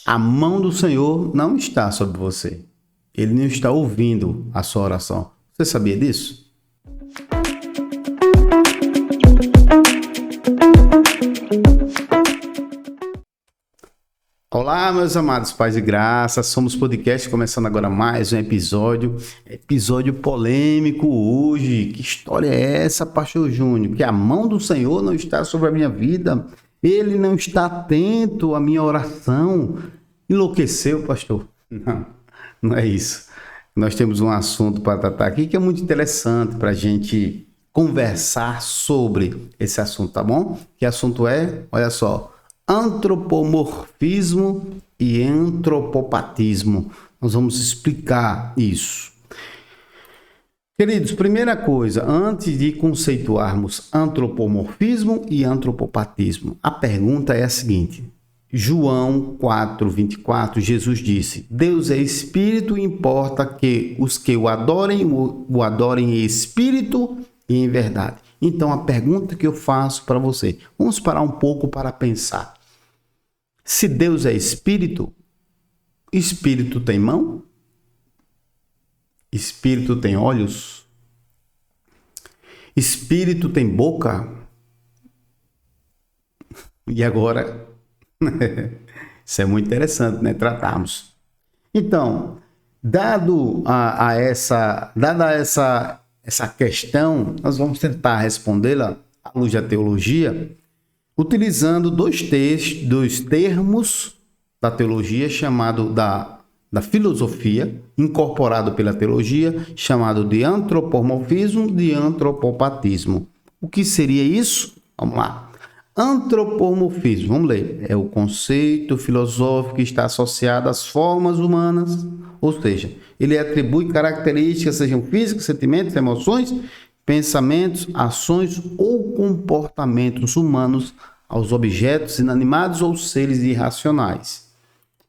A mão do Senhor não está sobre você. Ele não está ouvindo a sua oração. Você sabia disso? Olá, meus amados pais e graças, somos podcast, começando agora mais um episódio polêmico hoje. Que história é essa, pastor Júnior? Que a mão do Senhor não está sobre a minha vida, Ele não está atento à minha oração. Enlouqueceu, pastor? Não é isso. Nós temos um assunto para tratar aqui que é muito interessante para a gente conversar sobre esse assunto, tá bom? Que assunto é, olha só, antropomorfismo e antropopatismo. Nós vamos explicar isso. Queridos, primeira coisa, antes de conceituarmos antropomorfismo e antropopatismo, a pergunta é a seguinte: João 4:24, Jesus disse: Deus é espírito e importa que os que o adorem em espírito e em verdade. Então, a pergunta que eu faço para você, vamos parar um pouco para pensar. Se Deus é espírito, espírito tem mão? Espírito tem olhos? Espírito tem boca? E agora, isso é muito interessante, né? Tratarmos. Então, dada essa questão, nós vamos tentar respondê-la à luz da teologia, utilizando dois termos da teologia, chamado da filosofia, incorporado pela teologia, chamado de antropomorfismo, de antropopatismo. O que seria isso? Vamos lá. Antropomorfismo, vamos ler, é o conceito filosófico que está associado às formas humanas, ou seja, ele atribui características, sejam físicas, sentimentos, emoções, pensamentos, ações ou comportamentos humanos aos objetos inanimados ou seres irracionais.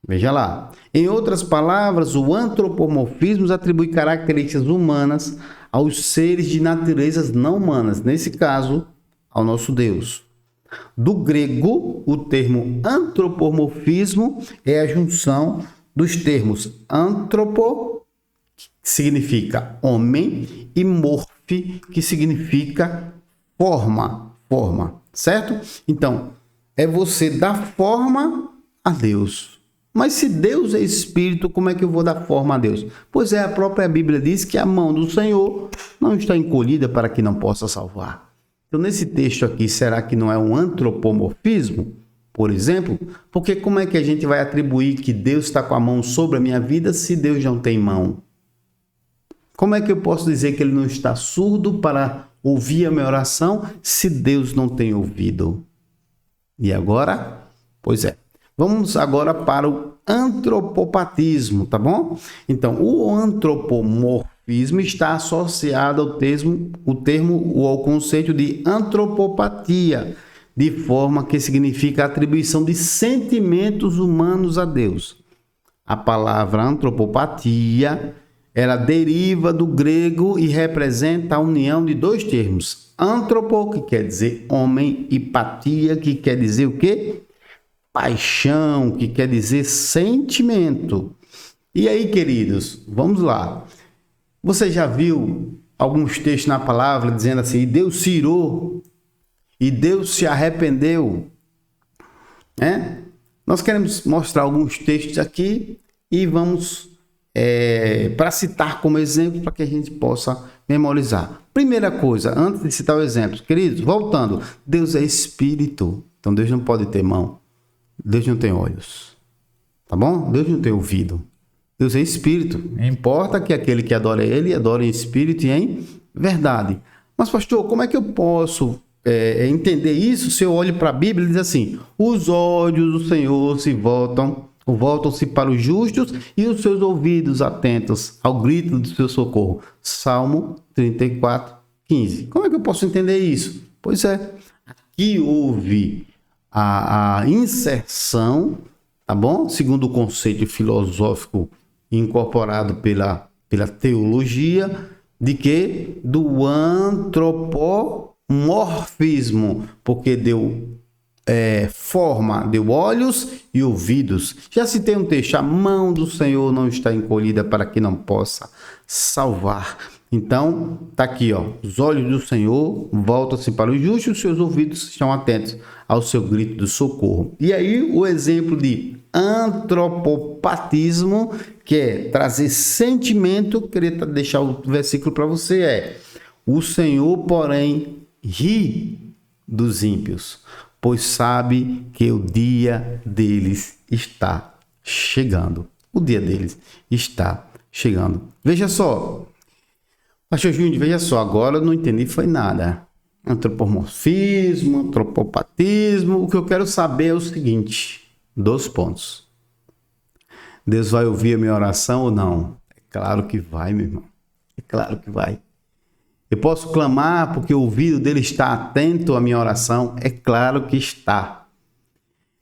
Veja lá. Em outras palavras, o antropomorfismo atribui características humanas aos seres de naturezas não humanas, nesse caso, ao nosso Deus. Do grego, o termo antropomorfismo é a junção dos termos antropo, que significa homem, e morfe, que significa forma, certo? Então, é você dar forma a Deus. Mas se Deus é espírito, como é que eu vou dar forma a Deus? Pois é, a própria Bíblia diz que a mão do Senhor não está encolhida para que não possa salvar. Então, nesse texto aqui, será que não é um antropomorfismo, por exemplo? Porque como é que a gente vai atribuir que Deus está com a mão sobre a minha vida se Deus não tem mão? Como é que eu posso dizer que Ele não está surdo para ouvir a minha oração se Deus não tem ouvido? E agora? Pois é. Vamos agora para o antropopatismo, tá bom? Então, o antropomorfismo está associado ao conceito de antropopatia, de forma que significa a atribuição de sentimentos humanos a Deus. A palavra antropopatia, ela deriva do grego e representa a união de dois termos. Antropo, que quer dizer homem, e patia, que quer dizer o quê? Paixão, que quer dizer sentimento. E aí, queridos, vamos lá. Você já viu alguns textos na palavra dizendo assim: e Deus se irou, e Deus se arrependeu? Nós queremos mostrar alguns textos aqui e vamos, para citar como exemplo, para que a gente possa memorizar. Primeira coisa, antes de citar o exemplo, queridos, voltando, Deus é espírito, então Deus não pode ter mão. Deus não tem olhos, tá bom? Deus não tem ouvido. Deus é espírito. Importa que aquele que adora Ele, adore em espírito e em verdade. Mas, pastor, como é que eu posso entender isso se eu olho para a Bíblia e diz assim: os olhos do Senhor voltam-se para os justos e os seus ouvidos atentos ao grito do seu socorro. Salmo 34:15. Como é que eu posso entender isso? Pois é, aqui houve a inserção, tá bom? Segundo o conceito filosófico incorporado pela teologia, de que? Do antropomorfismo, porque deu forma de olhos e ouvidos. Já citei um texto: a mão do Senhor não está encolhida para que não possa salvar. Então, tá aqui, ó, os olhos do Senhor voltam-se para o justo e os seus ouvidos estão atentos ao seu grito de socorro. E aí o exemplo de antropopatismo, que é trazer sentimento, queria deixar o versículo para você, o Senhor, porém, ri dos ímpios, pois sabe que o dia deles está chegando. O dia deles está chegando. Veja só, Pastor Júnior, veja só, agora eu não entendi foi nada. Antropomorfismo, antropopatismo. O que eu quero saber é o seguinte, 2 pontos. Deus vai ouvir a minha oração ou não? É claro que vai, meu irmão. É claro que vai. Eu posso clamar porque o ouvido dele está atento à minha oração? É claro que está.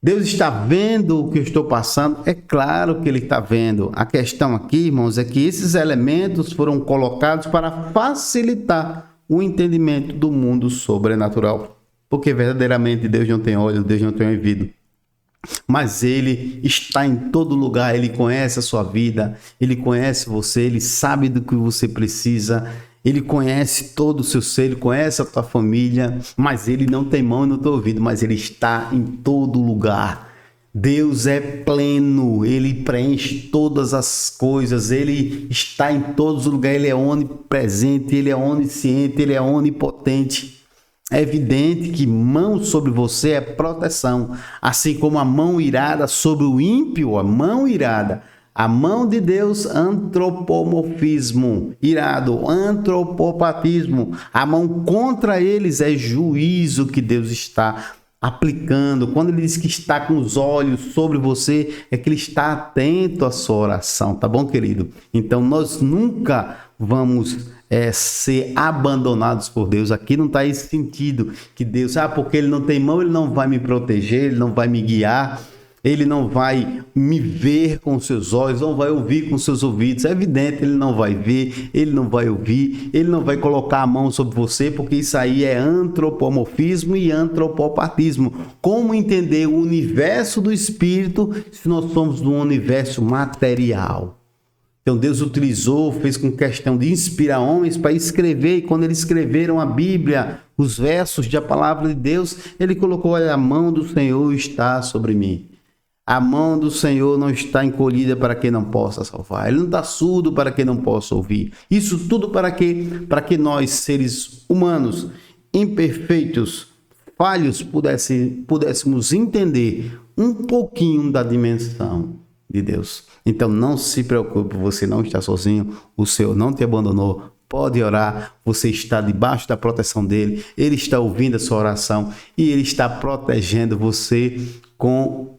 Deus está vendo o que eu estou passando? É claro que ele está vendo. A questão aqui, irmãos, é que esses elementos foram colocados para facilitar o entendimento do mundo sobrenatural. Porque verdadeiramente Deus não tem olho, Deus não tem ouvido. Mas ele está em todo lugar, ele conhece a sua vida, ele conhece você, ele sabe do que você precisa. Ele conhece todo o seu ser, ele conhece a tua família, mas ele não tem mão e não tem ouvido, mas ele está em todo lugar. Deus é pleno, ele preenche todas as coisas, ele está em todos os lugares, ele é onipresente, ele é onisciente, ele é onipotente. É evidente que mão sobre você é proteção, assim como a mão irada sobre o ímpio, a mão irada. A mão de Deus, antropomorfismo, irado, antropopatismo. A mão contra eles é juízo que Deus está aplicando. Quando ele diz que está com os olhos sobre você, é que ele está atento à sua oração, tá bom, querido? Então, nós nunca vamos ser abandonados por Deus. Aqui não está esse sentido que Deus, porque ele não tem mão, ele não vai me proteger, ele não vai me guiar. Ele não vai me ver com seus olhos, não vai ouvir com seus ouvidos. É evidente, ele não vai ver, ele não vai ouvir, ele não vai colocar a mão sobre você, porque isso aí é antropomorfismo e antropopatismo. Como entender o universo do espírito se nós somos num universo material? Então Deus fez com questão de inspirar homens para escrever, e quando eles escreveram a Bíblia, os versos da palavra de Deus, ele colocou: olha, a mão do Senhor está sobre mim. A mão do Senhor não está encolhida para que não possa salvar. Ele não está surdo para que não possa ouvir. Isso tudo para quê? Para que nós, seres humanos, imperfeitos, falhos, pudéssemos entender um pouquinho da dimensão de Deus. Então não se preocupe, você não está sozinho, o Senhor não te abandonou. Pode orar, você está debaixo da proteção dele, ele está ouvindo a sua oração e ele está protegendo você com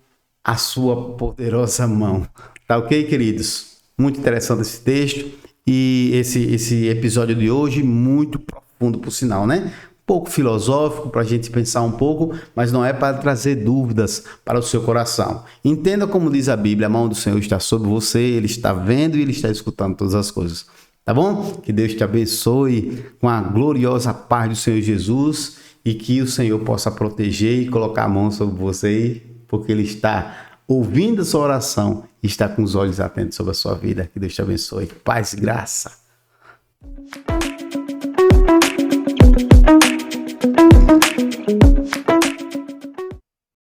a sua poderosa mão. Tá ok, queridos? Muito interessante esse texto e esse episódio de hoje, muito profundo, por sinal, né? Um pouco filosófico para a gente pensar um pouco, mas não é para trazer dúvidas para o seu coração. Entenda como diz a Bíblia: a mão do Senhor está sobre você, ele está vendo e ele está escutando todas as coisas. Tá bom? Que Deus te abençoe com a gloriosa paz do Senhor Jesus e que o Senhor possa proteger e colocar a mão sobre você, porque ele está ouvindo a sua oração e está com os olhos atentos sobre a sua vida. Que Deus te abençoe. Paz e graça.